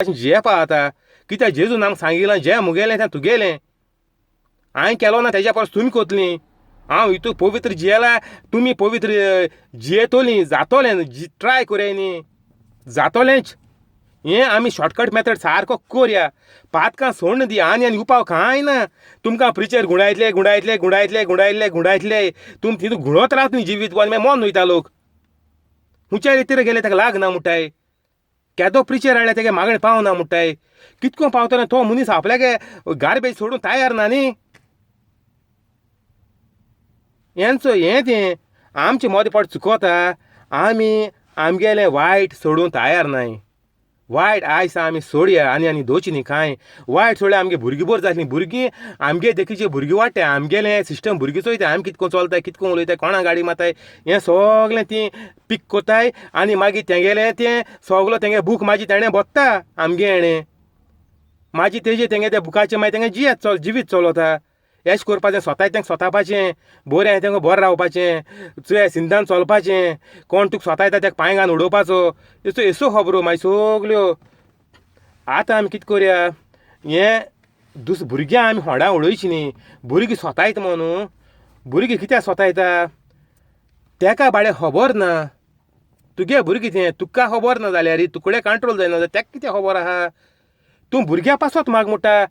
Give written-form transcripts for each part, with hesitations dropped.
जे पाहता कित्याक जेजून आमकां सांगिलां जें मुगेलें तें तुगेलें हांवें केलो ना तेज्या परस तुमी कोतलीं हांव हितून पवित्र जियेला तुमी पवित्र जियेतोलीं जातोलें ट्राय कोरया न्ही जातोलेंच हें आमी शॉर्टकट मेथड सारको करया पातकां सोडून दी आनी उपाव कांय ना तुमकां प्रिचर गुंडायतले तुमी तितून घुणोत रावता न्ही जिवीतभर मागीर मोन वयता लोक खुंयच्या रितीर गेले ताका लागना म्हणटाय केदो प्रिचर हाडल्या तेगे मागणें पावना म्हणटाय कितको पावतलो तो मनीस आपल्यागे गार्बेज सोडून तयार ना न्ही हें तें आमचें मोदें पोट चुकोता आमी आमगेलें वायट सोडूंक तयार नाय वायट आयज आमी सोडया आनी दोची न्ही कांय वायट सोडल्यार आमगे भुरगीं बोर जातलीं भुरगीं आमगे देखीचे भुरगीं वाडटाय आमगेलें सिस्टम भुरगीं चोयताय आमी कितको चलताय कितको उलयताय कोणा गाडी मारताय हें सगलें तीं पीक कोताय आनी मागीर तेंगेलें तें सगलो तेंगे बूक म्हाजी तेणें बोत्ता आमगे हेणें म्हाजी तेजें तेंगे त्या बुकाचें मागीर तेंगे जिवीत चलोता एश करपाचें स्वताय तेंका स्वतापाचें बोरें तेंका बोरें रावपाचें चुया सिंधान चलपाचें कोण तुका स्वता येता तेका पांय घालून उडोवपाचो एसो खबरो मागीर सगल्यो आतां आमी कितें करया हें भुरग्यां आमी होंडा उडोवचीं न्ही भुरगीं स्वता येता म्हणून भुरगीं कित्याक स्वता येता तेका बाडे खबर ना तुगे भुरगीं तें तुका खबर ना जाल्यार तुकडे कंट्रोल जायना जाल्यार तेका कितें खबर आहा तूं भुरग्या पासत माग म्हणटा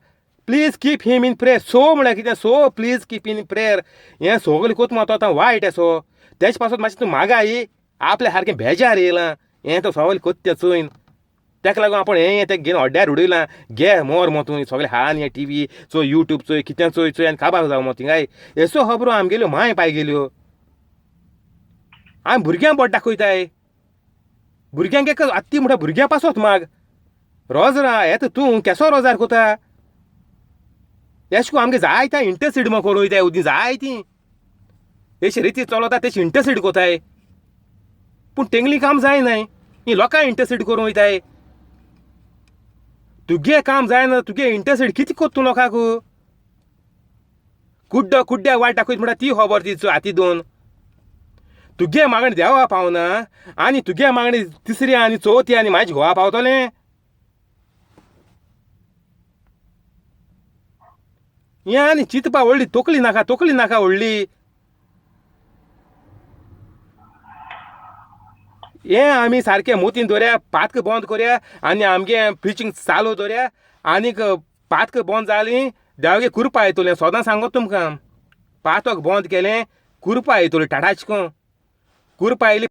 please keep him in prayer so म्हळ्यार कितें so please keep in prayer हें सगलें कोत मात आतां वायट असो तेज पासून मातशें तूं मागाय आपल्या सारकें बेजार येयलां हें तो सगलें कोत तें चोयन तेका लागून आपूण हें तें घेवन हड्ड्यार उडयलां घे मोर मो तूं सगळें हान हें टीव्ही चोय यूट्यूब चोय कितें चोय आनी काबार जावं मो थिंगाय एसो खबरो आमगेल्यो मांय पाय गेल्यो आमी भुरग्यांक बोट दाखयताय भुरग्यांक एक आत्ती म्हणटा भुरग्यां पासत माग रोजरां येता तूं केसो रोजार कोता एश को आमगे जायत्या इंटरसीड मो करूं वयताय उदी जायतीं एशी रिती चलता तेशी इंटरसीड कोताय पूण तेंगली काम जायनाय ही लोकां इंटरसीड करूं वयताय तुगे काम जायना तुगे इंटरसीड कितें कोत्ता तूं लोकांक कुड्ड्या वाट दाखयता म्हणटा ती खबर ती हाती दोन तुगे मागणी देवा पावना आनी तुगे मागणी तिसरी आनी चवथी आनी म्हाजी घोवा पावतलें हें आनी चिंतपा व्हडली तोकली नाका व्हडली हें आमी सारकें मोतीन दवरया पातक बंद करया आनी आमगे प्रिचींग चालू दवरया आनीक पातक बंद जाली देवागे कुरपा येतोलें सदां सांगत तुमकां पातक बंद केलें कुरपा येतोली टाटाचको कुरपा येयली